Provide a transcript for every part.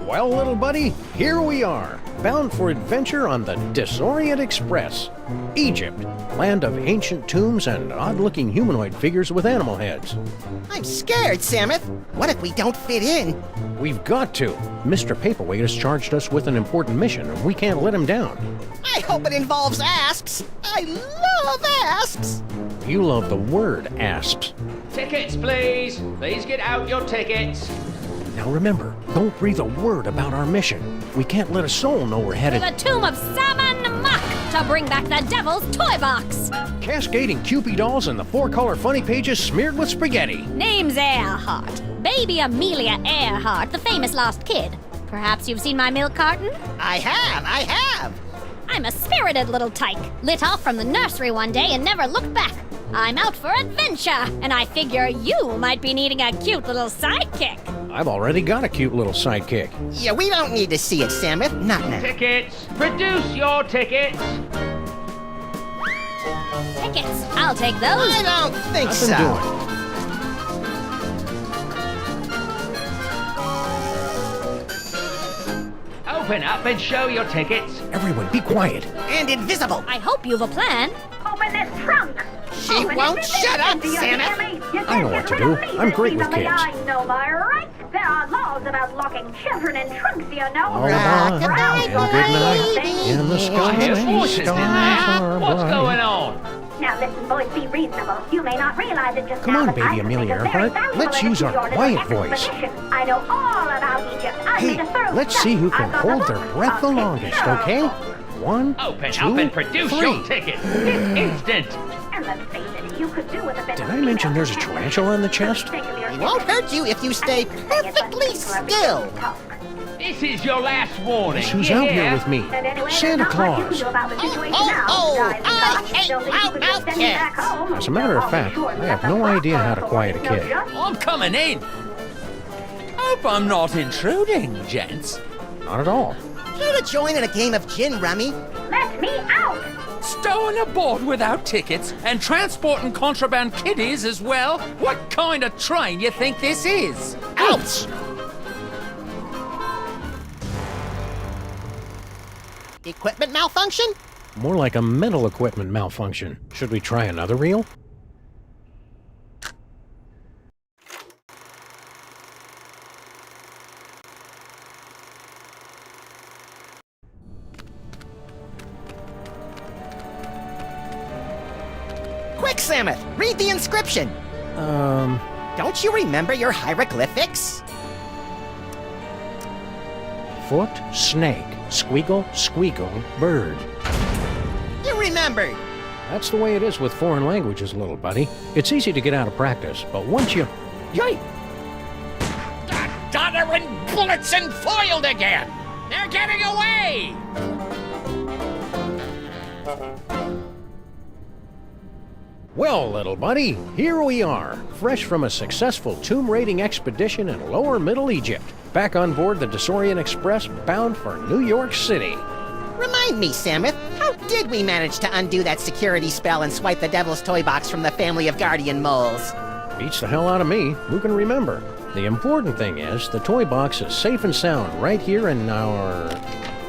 Well, little buddy, here we are, bound for adventure on the Disorient Express. Egypt, land of ancient tombs and odd-looking humanoid figures with animal heads. I'm scared, Samuth. What if we don't fit in? We've got to. Mr. Paperweight has charged us with an important mission, and we can't let him down. I hope it involves asps. I love asps. You love the word asps. Tickets, please. Please get out your tickets. Now remember, don't breathe a word about our mission. We can't let a soul know we're headed To the tomb of Sammun-Mak to bring back the devil's toy box. cascading Cupid dolls and the four-color funny pages smeared with spaghetti. Name's Earhart. Baby Amelia Earhart, the famous lost kid. Perhaps you've seen my milk carton? I have. I'm a spirited little tyke, lit off from the nursery one day and never looked back. I'm out for adventure, and I figure you might be needing a cute little sidekick. I've already got a cute little sidekick. Yeah, we don't need to see it, Samuth. Not now. Tickets. Produce your tickets. Tickets, I'll take those. I don't think Nothing so. doing. Open up and show your tickets. Everyone, be quiet. And invisible. I hope you've a plan. Open this trunk! She won't shut up, Samuth. I know what to do. I'm great with kids. I know my rights. There are laws about locking children in trunks, you know. All about and good night in the sky. I hear voices in stars there. are What's bright. going on? Now listen, boys, be reasonable. You may not realize it just Come now, on, but baby I could Amelia make a very Earhart. valuable Let's use our addition to quiet your voice. expedition. I know all about Egypt. I Hey, made a thorough let's study. see who can I've got hold the their book breath the of longest, pictures. okay? One, Open two, up and produce three. your tickets. This instant. And let's face it, you could do with a bit Did of I mention there's a freedom. tarantula in the chest? It won't hurt you if you stay perfectly still. This is your last warning. Guess who's You out hear? here with me? Santa Claus. I hate loudmouth kids. As a matter of fact, I have no idea how to quiet a kid. I'm coming in. Hope I'm not intruding, gents. Not at all. Care to join in a game of gin rummy? Let me out! Stowing a boat without tickets and transporting contraband kiddies as well? What kind of train you think this is? Ouch! Equipment malfunction? More like a mental equipment malfunction. Should we try another reel? Quick, Samuth, read the inscription. Don't you remember your hieroglyphics? Foot, snake, squeagle, squeakle, bird. You remembered. That's the way it is with foreign languages, little buddy. It's easy to get out of practice, but once you... Yay! Doddering bullets and foiled again! They're getting away! Well, little buddy, here we are, fresh from a successful tomb raiding expedition in lower Middle Egypt, back on board the Disorient Express bound for New York City. Remind me, Samuth, how did we manage to undo that security spell and swipe the devil's toy box from the family of guardian moles? Beats the hell out of me. Who can remember? The important thing is, the toy box is safe and sound right here in our...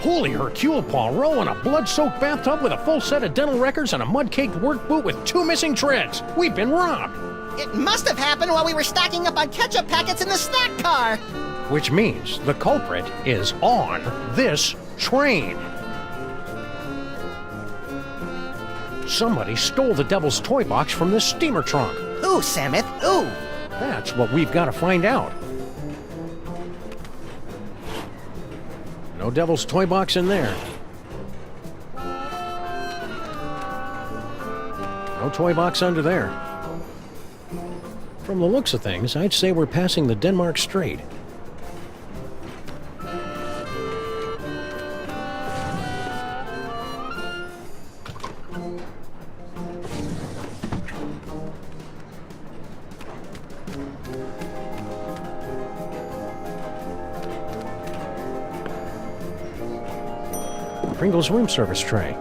Holy Hercule Poirot in a blood-soaked bathtub with a full set of dental records and a mud-caked work boot with 2 missing treads. We've been robbed. It must have happened while we were stocking up on ketchup packets in the snack car. Which means the culprit is on this train. Somebody stole the devil's toy box from this steamer trunk. Ooh, Samuth, ooh. That's what we've got to find out. No devil's toy box in there. No toy box under there. From the looks of things, I'd say we're passing the Denmark Strait. Pringle's room service tray.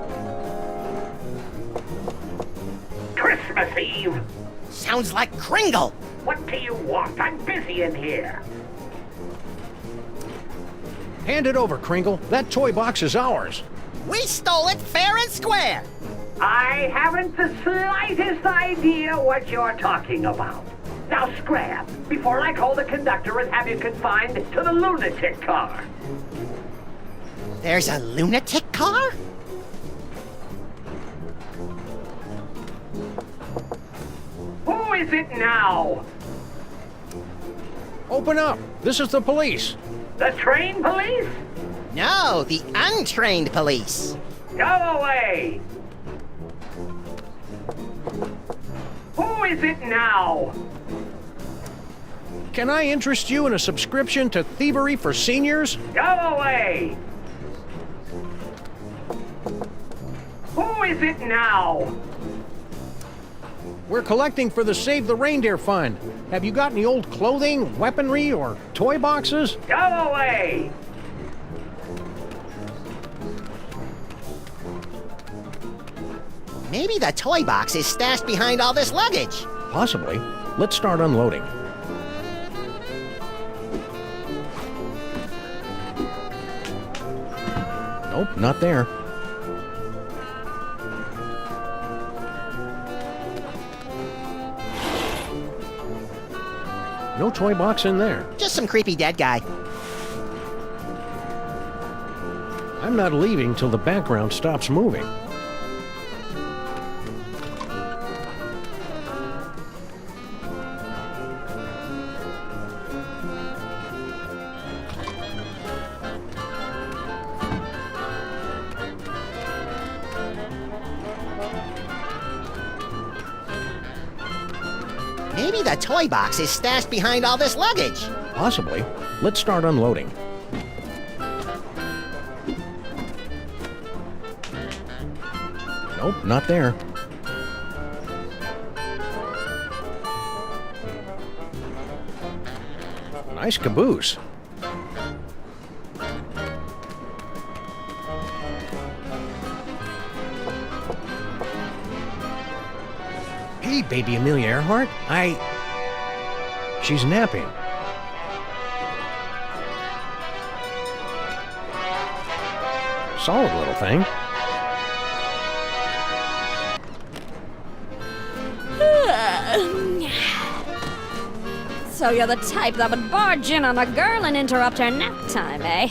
Christmas Eve. Sounds like Kringle. What do you want? I'm busy in here. Hand it over, Kringle. That toy box is ours. We stole it fair and square. I haven't the slightest idea what you're talking about. Now scram, before I call the conductor and have you confined to the lunatic car. There's a lunatic car? Who is it now? Open up. This is the police. The train police? No, the untrained police. Go away! Who is it now? Can I interest you in a subscription to Thievery for Seniors? Go away! Who is it now? We're collecting for the Save the Reindeer Fund. Have you got any old clothing, weaponry, or toy boxes? Go away! Maybe the toy box is stashed behind all this luggage. Possibly. Let's start unloading. Nope, not there. No toy box in there. Just some creepy dead guy. I'm not leaving till the background stops moving. Maybe the toy box is stashed behind all this luggage. Possibly. Let's start unloading. Nope, not there. Nice caboose. Hey, baby Amelia Earhart. She's napping. Solid little thing. So you're the type that would barge in on a girl and interrupt her nap time, eh?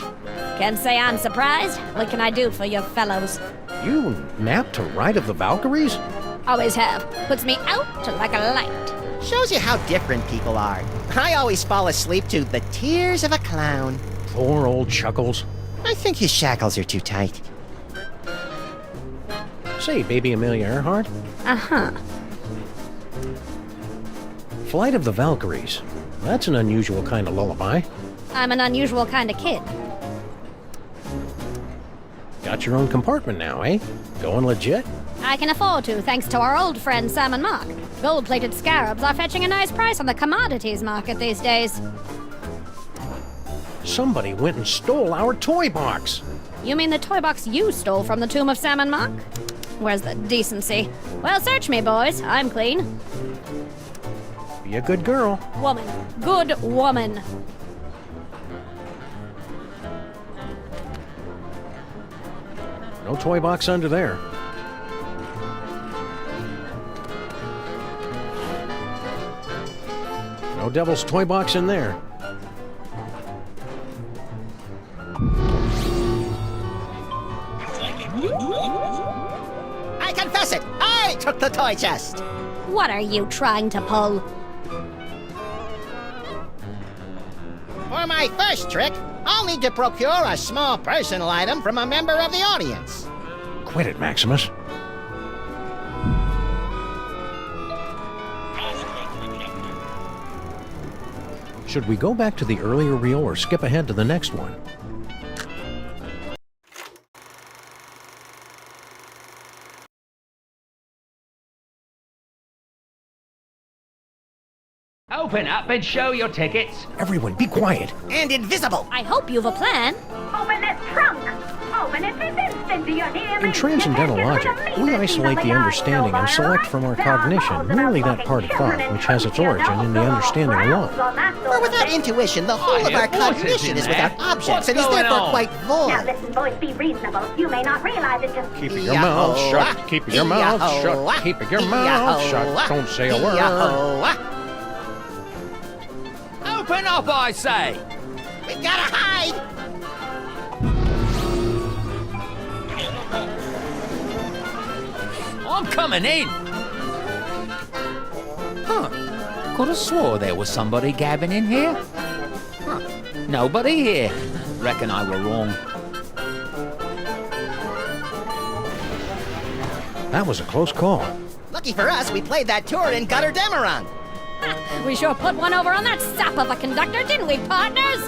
Can't say I'm surprised. What can I do for you fellows? You nap to Ride of the Valkyries? Always have. Puts me out like a light. Shows you how different people are. I always fall asleep to the tears of a clown. Poor old Chuckles. I think his shackles are too tight. Say, baby Amelia Earhart. Uh-huh. Flight of the Valkyries. That's an unusual kind of lullaby. I'm an unusual kind of kid. Got your own compartment now, eh? Going legit? I can afford to, thanks to our old friend Sammun-Mak. Gold-plated scarabs are fetching a nice price on the commodities market these days. Somebody went and stole our toy box. You mean the toy box you stole from the tomb of Sammun-Mak? Where's the decency? Well, search me, boys. I'm clean. Be a good girl. Woman. Good woman. No toy box under there. No devil's toy box in there. I confess it! I took the toy chest! What are you trying to pull? For my first trick, I'll need to procure a small personal item from a member of the audience. Quit it, Maximus. Should we go back to the earlier reel or skip ahead to the next one? Open up and show your tickets. Everyone, be quiet. And invisible! I hope you've a plan. Open this trunk! Open open at this instant. Do you hear me? In transcendental logic, we isolate the understanding and select from our cognition merely that part of thought which has its origin in the understanding alone. For without intuition, the whole of our cognition is without objects and is therefore quite Now void. listen, boys, be reasonable. You may not realize it just... Keep your mouth shut. Keep your mouth Yahoo! shut. Keep your mouth shut. Don't say a word. Yahoo! Open up, I say! We gotta hide! I'm coming in! Huh. Could have swore there was somebody gabbing in here. Huh. Nobody here. Reckon I were wrong. That was a close call. Lucky for us, we played that tour in Gutter Demerung. We sure put one over on that sap of a conductor, didn't we, partners?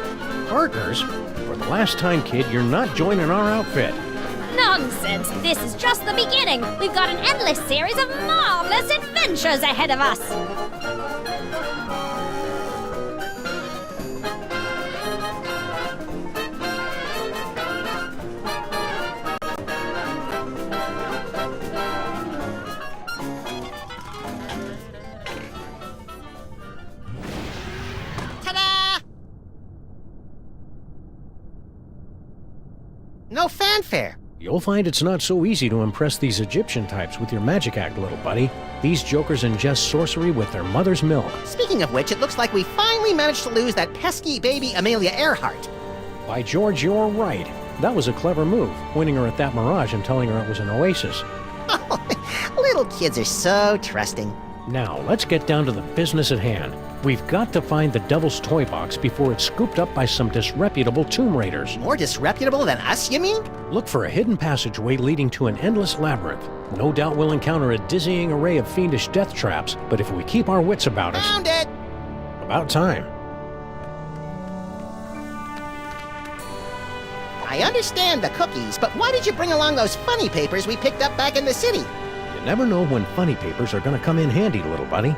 Partners? For the last time, kid, you're not joining our outfit. Nonsense! This is just the beginning. We've got an endless series of marvelous adventures ahead of us. Ta-da! No fanfare. You'll find it's not so easy to impress these Egyptian types with your magic act, little buddy. These jokers ingest sorcery with their mother's milk. Speaking of which, it looks like we finally managed to lose that pesky baby Amelia Earhart. By George, you're right. That was a clever move, pointing her at that mirage and telling her it was an oasis. Little kids are so trusting. Now, let's get down to the business at hand. We've got to find the Devil's Toy Box before it's scooped up by some disreputable tomb raiders. More disreputable than us, you mean? Look for a hidden passageway leading to an endless labyrinth. No doubt we'll encounter a dizzying array of fiendish death traps, but if we keep our wits about us... Found it! About time. I understand the cookies, but why did you bring along those funny papers we picked up back in the city? You never know when funny papers are gonna come in handy, little buddy.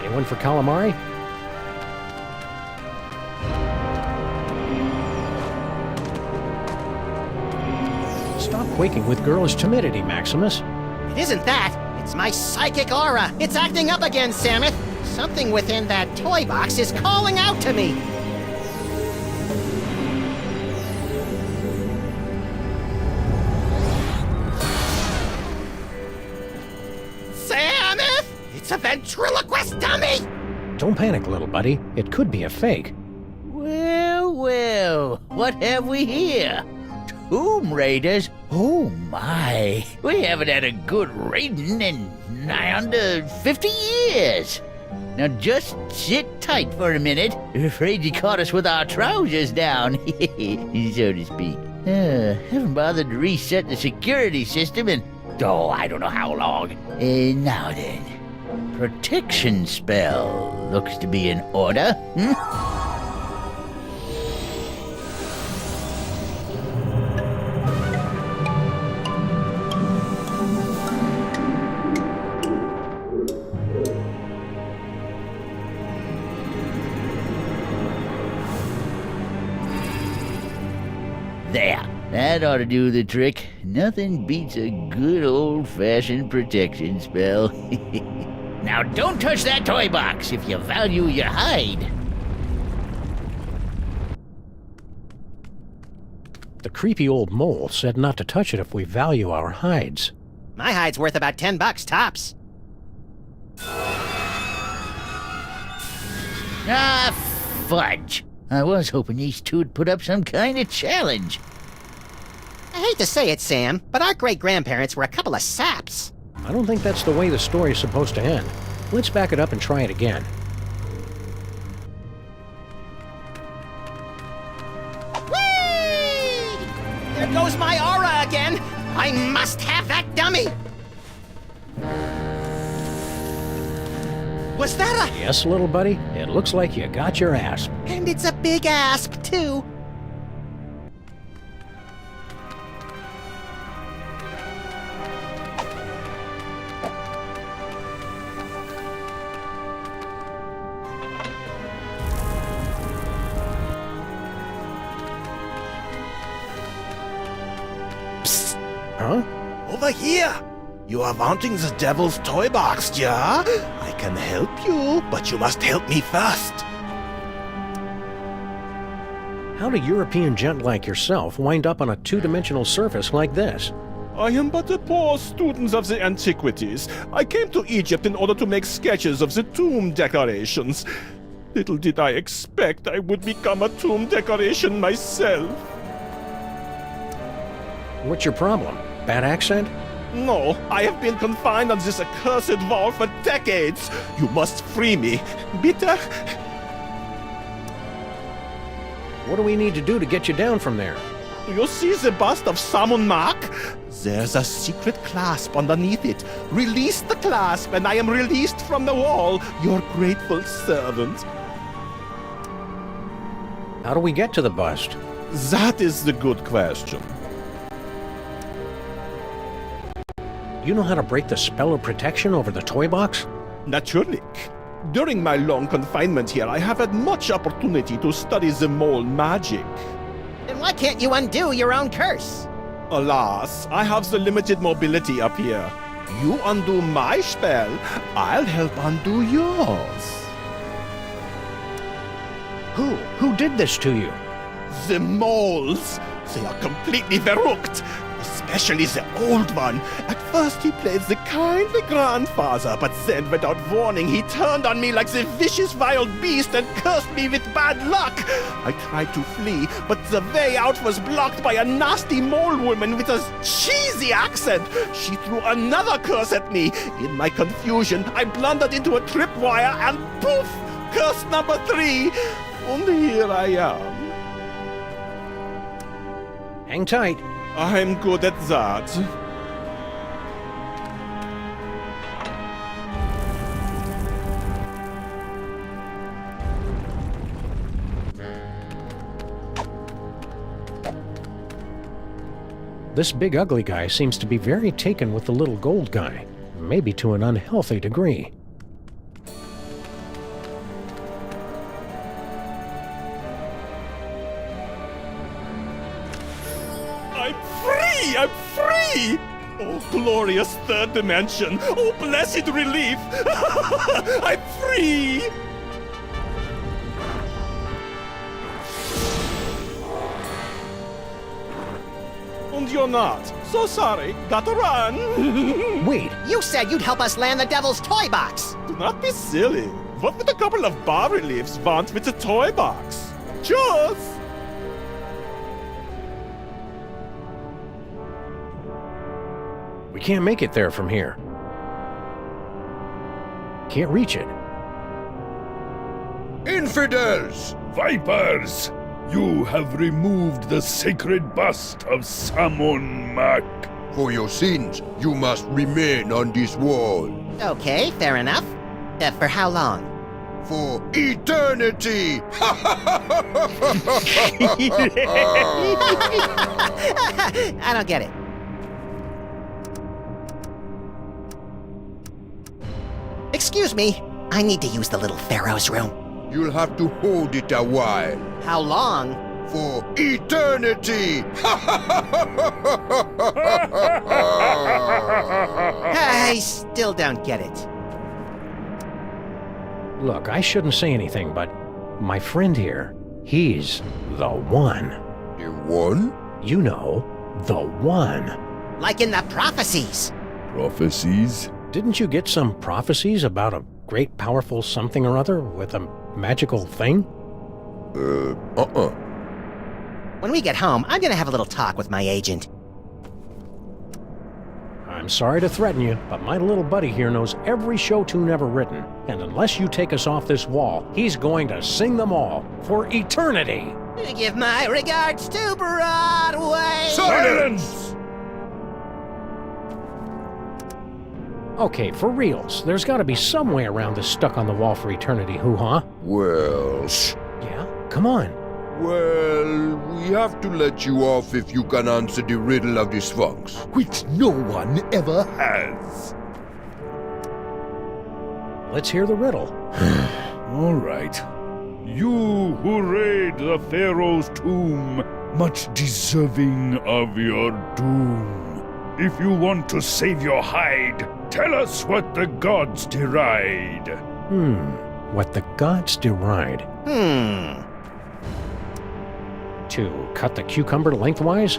Anyone for calamari? Stop quaking with girlish timidity, Maximus. It isn't that. It's my psychic aura. It's acting up again, Samus. Something within that toy box is calling out to me. Samus! It's a ventriloquist dummy! Don't panic, little buddy. It could be a fake. Well, well, what have we here? Tomb Raiders? Oh my, we haven't had a good raiding in nigh under 50 years. Now just sit tight for a minute. Afraid you caught us with our trousers down, so to speak. Haven't bothered to reset the security system in, I don't know how long. Now then, protection spell looks to be in order. There, that ought to do the trick. Nothing beats a good old-fashioned protection spell. Now don't touch that toy box if you value your hide. The creepy old mole said not to touch it if we value our hides. My hide's worth about $10 tops. Ah, fudge. I was hoping these two would put up some kind of challenge. I hate to say it, Sam, but our great-grandparents were a couple of saps. I don't think that's the way the story's supposed to end. Let's back it up and try it again. Whee! There goes my aura again! I must have that dummy! Was that a... Yes, little buddy? It looks like you got your asp. And it's a big asp, too. Huh? Over here! You are wanting the devil's toy box, yeah? I can help you, but you must help me first. How'd a European gent like yourself wind up on a two-dimensional surface like this? I am but a poor student of the antiquities. I came to Egypt in order to make sketches of the tomb decorations. Little did I expect I would become a tomb decoration myself. What's your problem? Bad accent? No, I have been confined on this accursed wall for decades. You must free me. Bitte? What do we need to do to get you down from there? Do you see the bust of Sammun-Mak? There's a secret clasp underneath it. Release the clasp and I am released from the wall, your grateful servant. How do we get to the bust? That is the good question. You know how to break the spell of protection over the toy box? Natürlich. During my long confinement here, I have had much opportunity to study the mole magic. Then why can't you undo your own curse? Alas, I have the limited mobility up here. You undo my spell, I'll help undo yours. Who did this to you? The moles, they are completely verrückt. Especially the old one. At first he played the kindly grandfather, but then without warning he turned on me like the vicious wild beast and cursed me with bad luck. I tried to flee, but the way out was blocked by a nasty mole woman with a cheesy accent. She threw another curse at me. In my confusion, I blundered into a tripwire and poof! Curse number 3. And here I am. Hang tight. I'm good at that. This big ugly guy seems to be very taken with the little gold guy, maybe to an unhealthy degree. I'm free! Oh, glorious third dimension! Oh, blessed relief! I'm free! And you're not. So sorry. Gotta run. Wait, You said you'd help us land the devil's toy box. Do not be silly. What would a couple of bas-reliefs want with a toy box? Cheers! we can't make it there from here. Can't reach it. Infidels! Vipers! You have removed the sacred bust of Sammun-Mak. For your sins, you must remain on this wall. Okay, fair enough. For how long? For eternity! I don't get it. Excuse me, I need to use the little pharaoh's room. You'll have to hold it a while. How long? For eternity! I still don't get it. Look, I shouldn't say anything, but my friend here, he's the one. The one? You know, the one. Like in the prophecies. Prophecies? Didn't you get some prophecies about a great powerful something or other with a magical thing? When we get home, I'm gonna have a little talk with my agent. I'm sorry to threaten you, but my little buddy here knows every show tune ever written, and unless you take us off this wall, he's going to sing them all for eternity. Give my regards to Broadway. Silence! Okay, for reals, there's got to be some way around this stuck on the wall for eternity hoo-ha. Well... Yeah? Come on. Well, we have to let you off if you can answer the riddle of the Sphinx, which no one ever has. Let's hear the riddle. All right. You who raid the Pharaoh's tomb, much deserving of your doom. If you want to save your hide, tell us what the gods deride. What the gods deride. To cut the cucumber lengthwise?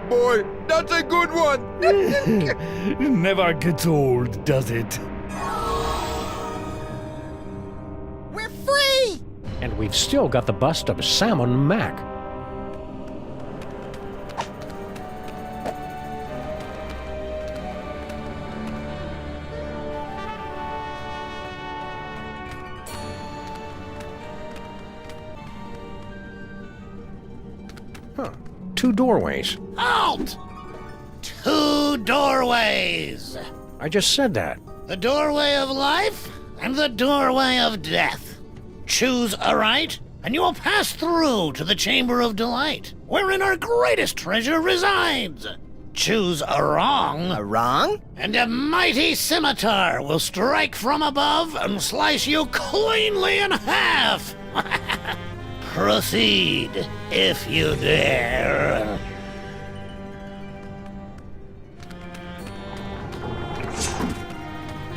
Boy, that's a good one. Never gets old, does it? We're free! And we've still got the bust of Sammun-Mak. Two doorways. Halt! Two doorways. I just said that. The doorway of life and the doorway of death. Choose aright, and you will pass through to the Chamber of Delight, wherein our greatest treasure resides. Choose a wrong. A wrong? And a mighty scimitar will strike from above and slice you cleanly in half. Proceed, if you dare.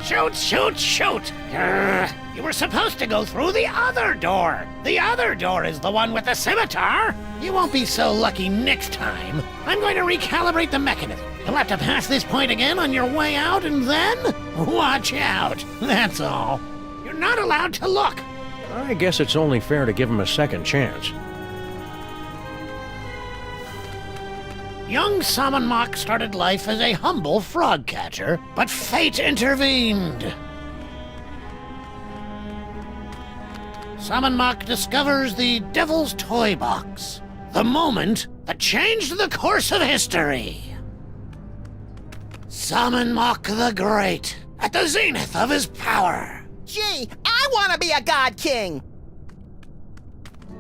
Shoot, shoot, shoot! You were supposed to go through the other door. The other door is the one with the scimitar. You won't be so lucky next time. I'm going to recalibrate the mechanism. You'll have to pass this point again on your way out, and then watch out. That's all. You're not allowed to look. I guess it's only fair to give him a second chance. Young Sammun-Mak started life as a humble frog catcher, but fate intervened. Sammun-Mak discovers the Devil's Toy Box, the moment that changed the course of history. Sammun-Mak the Great, at the zenith of his power. Gee, I want to be a god king!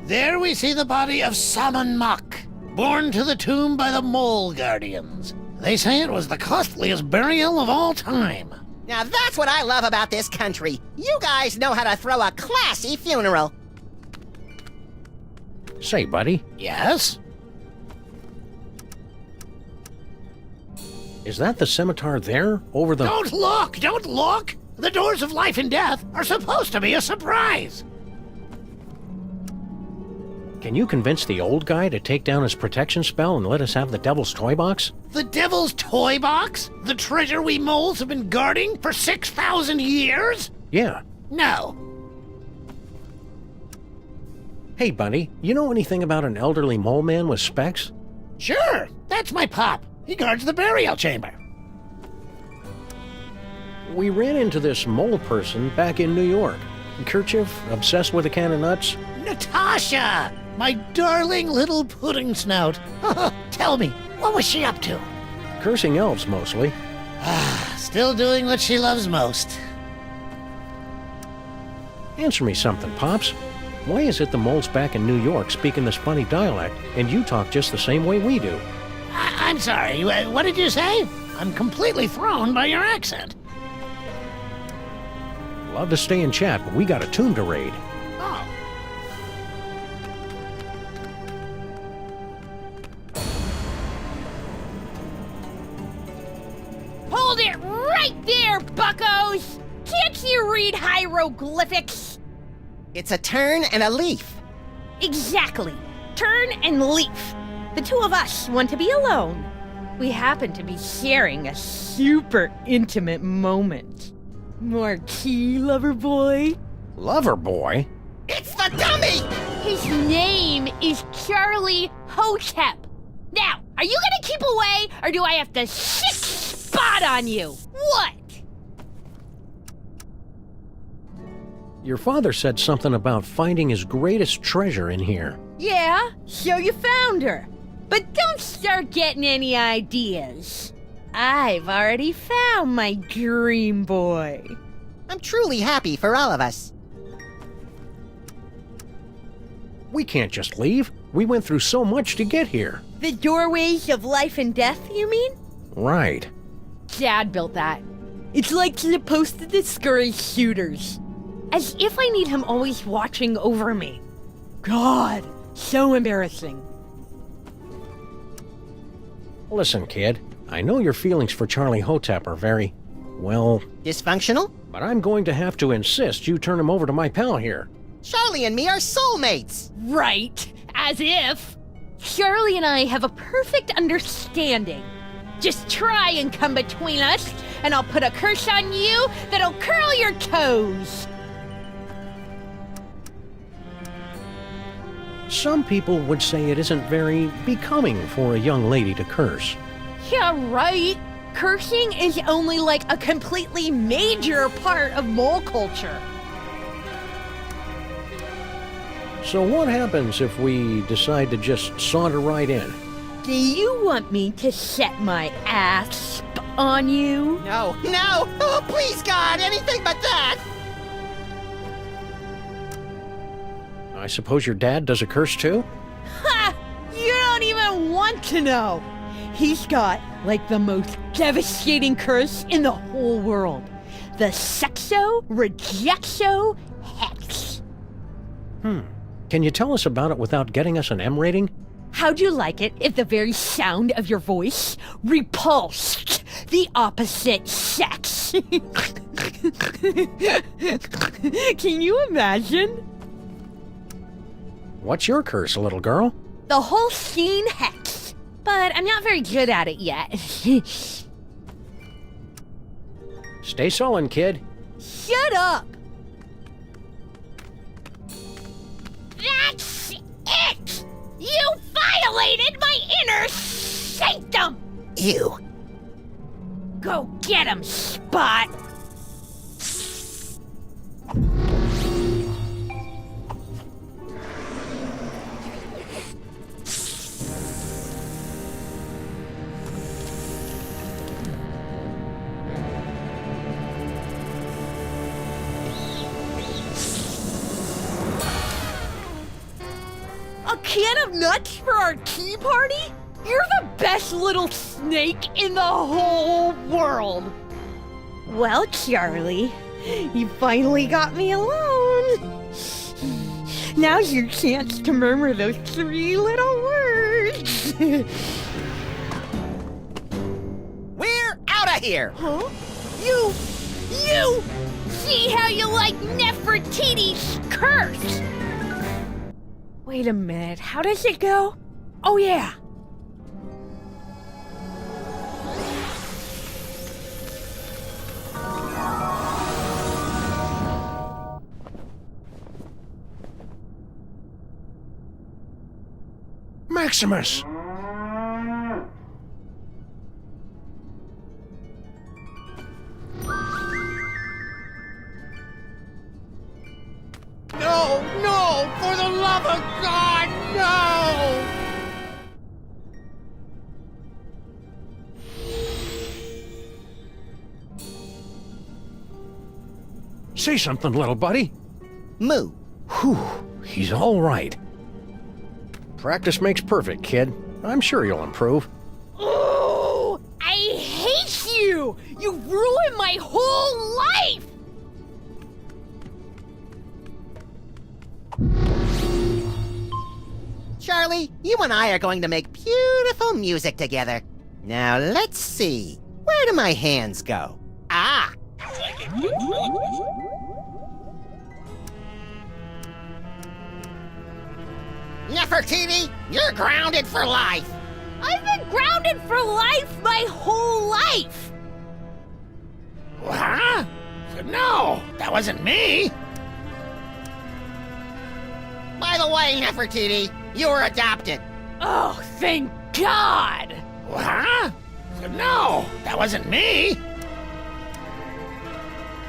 There we see the body of Sammun-Mak, borne to the tomb by the Mole Guardians. They say it was the costliest burial of all time. Now that's what I love about this country. You guys know how to throw a classy funeral. Say, buddy, Yes? is that the scimitar there, over the... Don't look! Don't look! The doors of life and death are supposed to be a surprise. Can you convince the old guy to take down his protection spell and let us have the Devil's Toy Box? The Devil's Toy Box? The treasure we moles have been guarding for 6,000 years? Yeah. No. Hey, buddy, you know anything about an elderly mole man with specs? Sure, that's my pop. He guards the burial chamber. We ran into this mole person back in New York. Kerchief, obsessed with a can of nuts. Natasha! My darling little pudding snout. Tell me, what was she up to? Cursing elves, mostly. Still doing what she loves most. Answer me something, Pops. Why is it the moles back in New York speaking this funny dialect, and you talk just the same way we do? I'm sorry, what did you say? I'm completely thrown by your accent. Love to stay and chat, but we got a tomb to raid. Oh. Hold it right there, buckos! Can't you read hieroglyphics? It's a turn and a leaf. Exactly. Turn and leaf. The two of us want to be alone. We happen to be sharing a super intimate moment. Marquis, lover boy. Lover boy? It's the dummy! His name is Charlie Hotep. Now, are you gonna keep away, or do I have to sick spot on you? What? Your father said something about finding his greatest treasure in here. Yeah, so you found her. But don't start getting any ideas. I've already found my dream boy. I'm truly happy for all of us. We can't just leave. We went through so much to get here. The doorways of life and death, you mean? Right. Dad built that. It's like supposed to discourage shooters. As if I need him always watching over me. God, so embarrassing. Listen, kid, I know your feelings for Charlie Hotep are very, well, Dysfunctional? but I'm going to have to insist you turn him over to my pal here. Charlie and me are soulmates. Right, as if. Charlie and I have a perfect understanding. Just try and come between us, and I'll put a curse on you that'll curl your toes. Some people would say it isn't very becoming for a young lady to curse. Yeah, right. Cursing is only like a completely major part of mole culture. So what happens if we decide to just saunter right in? Do you want me to set my asp on you? No. Oh, please, God, anything but that. I suppose your dad does a curse too? Ha! You don't even want to know. He's got, like, the most devastating curse in the whole world. The Sexo-Rejexo Hex. Can you tell us about it without getting us an M rating? How'd you like it if the very sound of your voice repulsed the opposite sex? Can you imagine? What's your curse, little girl? The whole scene hex. But I'm not very good at it yet. Stay sullen, kid. Shut up! That's it! You violated my inner sanctum! Ew. Go get him, Spot! A can of nuts for our tea party? You're the best little snake in the whole world. Well, Charlie, you finally got me alone. Now's your chance to murmur those 3 little words. We're out of here. Huh? You! See how you like Nefertiti's curse! Wait a minute, how does it go? Oh yeah! Maximus! No! For the love of God, no! Say something, little buddy. Moo. Whew, he's all right. Practice makes perfect, kid. I'm sure you'll improve. Oh, I hate you! You ruined my whole life! Charlie, you and I are going to make beautiful music together. Now, let's see. Where do my hands go? Ah! Nefertiti, you're grounded for life. I've been grounded for life my whole life! Huh? No, that wasn't me. By the way, Nefertiti, you were adopted. Oh, thank God! Huh? No, that wasn't me.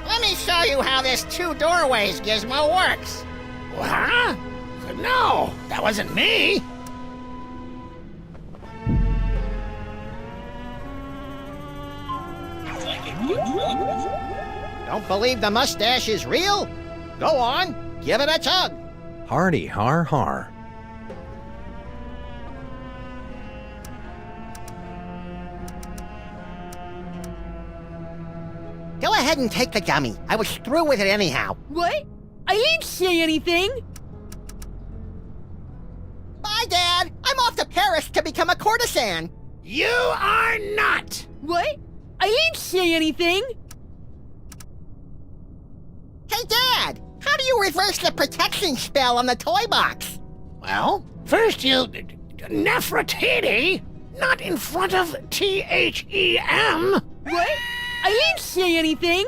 Let me show you how this 2 doorways gizmo works. Huh? No, that wasn't me. Don't believe the mustache is real? Go on, give it a tug. Hardy har har. Go ahead and take the gummy. I was through with it anyhow. What? I didn't say anything! Bye, Dad. I'm off to Paris to become a courtesan. You are not! What? I didn't say anything. Hey, Dad, how do you reverse the protection spell on the toy box? Well, first you... Nefertiti? Not in front of T-H-E-M! What? I didn't say anything.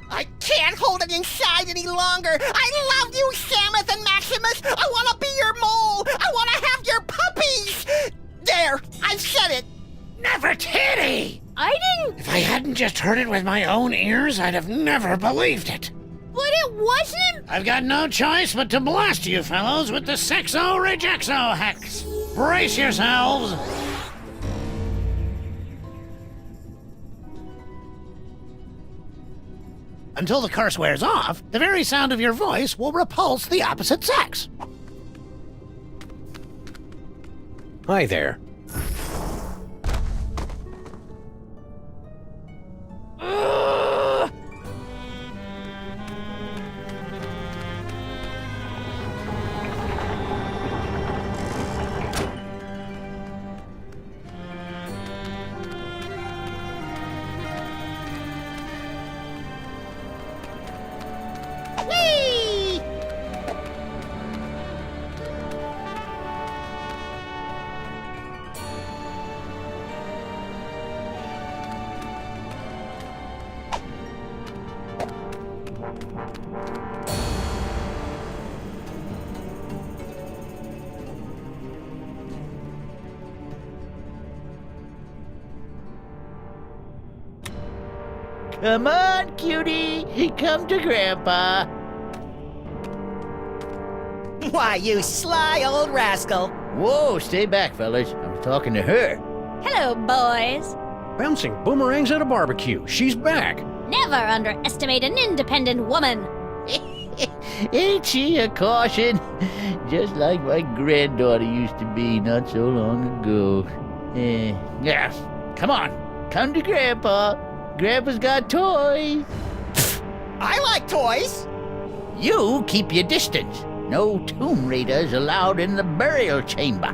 I can't hold it inside any longer. I love you, Samus and Maximus. I want to be your mole. I want to have your puppies. There, I've said it. Nefertiti! I didn't. If I hadn't just heard it with my own ears, I'd have never believed it. But it wasn't. I've got no choice but to blast you fellows with the Sexo-Rejexo hex. Brace yourselves. Until the curse wears off, the very sound of your voice will repulse the opposite sex. Hi there. Whee! Come on, cutie. Come to Grandpa. Why, you sly old rascal. Whoa, stay back, fellas. I'm talking to her. Hello, boys. Bouncing boomerangs at a barbecue. She's back. Never underestimate an independent woman. Ain't she a caution? Just like my granddaughter used to be not so long ago. Yeah, come on. Come to Grandpa. Grandpa's got toys. I like toys. You keep your distance. No Tomb Raiders allowed in the burial chamber.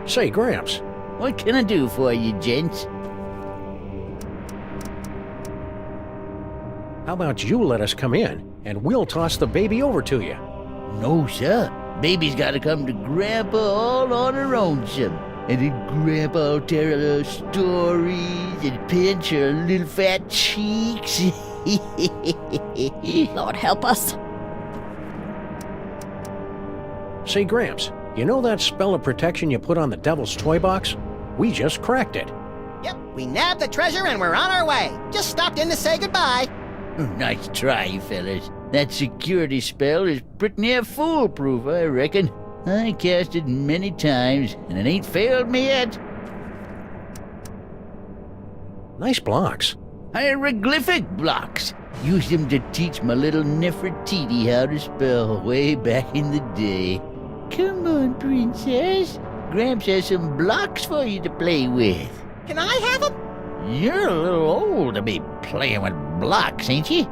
Say, Gramps. What can I do for you, gents? How about you let us come in, and we'll toss the baby over to you? No, sir. Baby's got to come to Grandpa all on her own, son. And then Grandpa'll tell her stories and pinch her little fat cheeks. Lord help us. Say, Gramps, you know that spell of protection you put on the devil's toy box? We just cracked it. Yep, we nabbed the treasure and we're on our way. Just stopped in to say goodbye. Nice try, fellas. That security spell is pretty near foolproof, I reckon. I cast it many times, and it ain't failed me yet. Nice blocks. Hieroglyphic blocks. Used them to teach my little Nefertiti how to spell way back in the day. Come on, princess. Gramps has some blocks for you to play with. Can I have them? You're a little old to be playing with blocks, ain't you?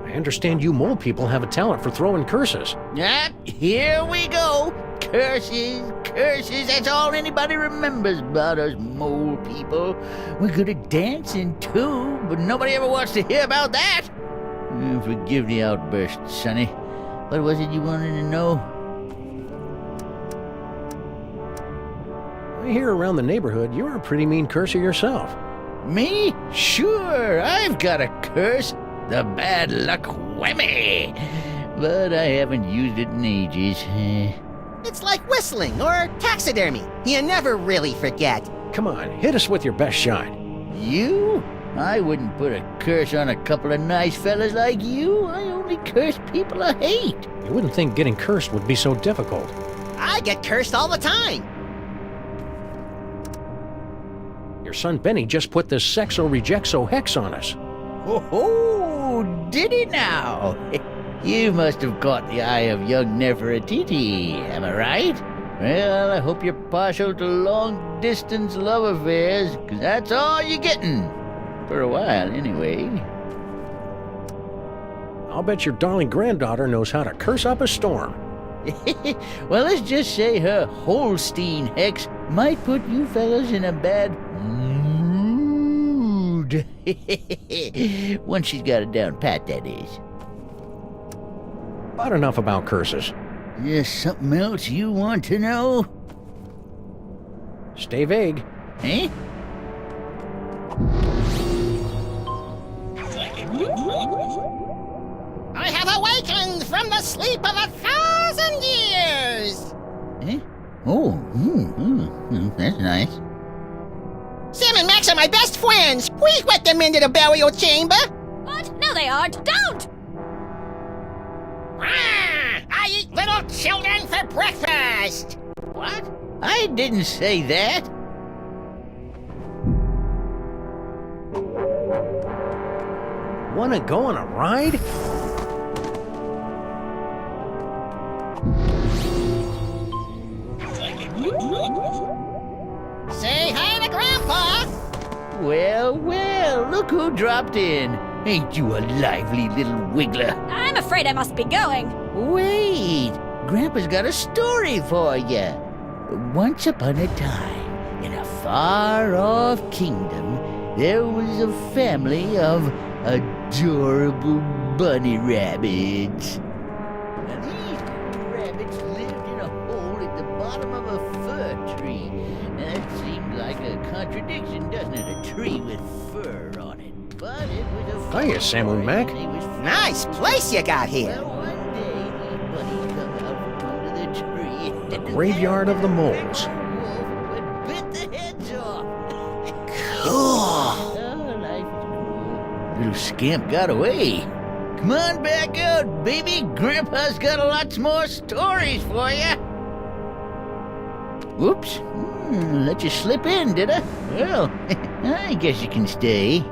I understand you mole people have a talent for throwing curses. Ah, here we go. Curses, curses, that's all anybody remembers about us mole people. We're good at dancing, too, but nobody ever wants to hear about that. Forgive the outburst, Sonny. What was it you wanted to know? I hear around the neighborhood you're a pretty mean curser yourself. Me? Sure, I've got a curse. The bad luck whammy. But I haven't used it in ages. It's like whistling or taxidermy. You never really forget. Come on, hit us with your best shot. You? I wouldn't put a curse on a couple of nice fellas like you. I only curse people I hate. You wouldn't think getting cursed would be so difficult. I get cursed all the time. Your son Benny just put this Sexo-Rejexo hex on us. Oh, did he now? You must have caught the eye of young Nefertiti, am I right? Well, I hope you're partial to long-distance love affairs, 'cause that's all you're getting. For a while, anyway. I'll bet your darling granddaughter knows how to curse up a storm. Well, let's just say her Holstein hex might put you fellas in a bad mood. Once she's got it down pat, that is. About enough about curses. Yes, something else you want to know? Stay vague. Eh? I have awakened from the sleep of 1,000 years! Eh? Oh, that's nice. Sam and Max are my best friends! Please let them into the burial chamber! What? No, they aren't. Don't! I eat little children for breakfast! What? I didn't say that. Wanna go on a ride? Say hi to Grandpa! Well, look who dropped in. Ain't you a lively little wiggler? I'm afraid I must be going. Wait, Grandpa's got a story for you. Once upon a time, in a far-off kingdom, there was a family of adorable bunny rabbits. Now, these rabbits lived in a hole at the bottom of a fir tree. Now, that seemed like a contradiction, doesn't it? A tree with fur on it. But it was a Hiya, Sammun-Mak. Nice place you got here! Well, one day, these bunnies come out from under the tree. The graveyard of the moles. Wolf bit the heads off. Cool! Oh, life is cruel. Little scamp got away. Come on back out, baby. Grandpa's got lots more stories for you. Whoops. Let you slip in, did I? Well, I guess you can stay.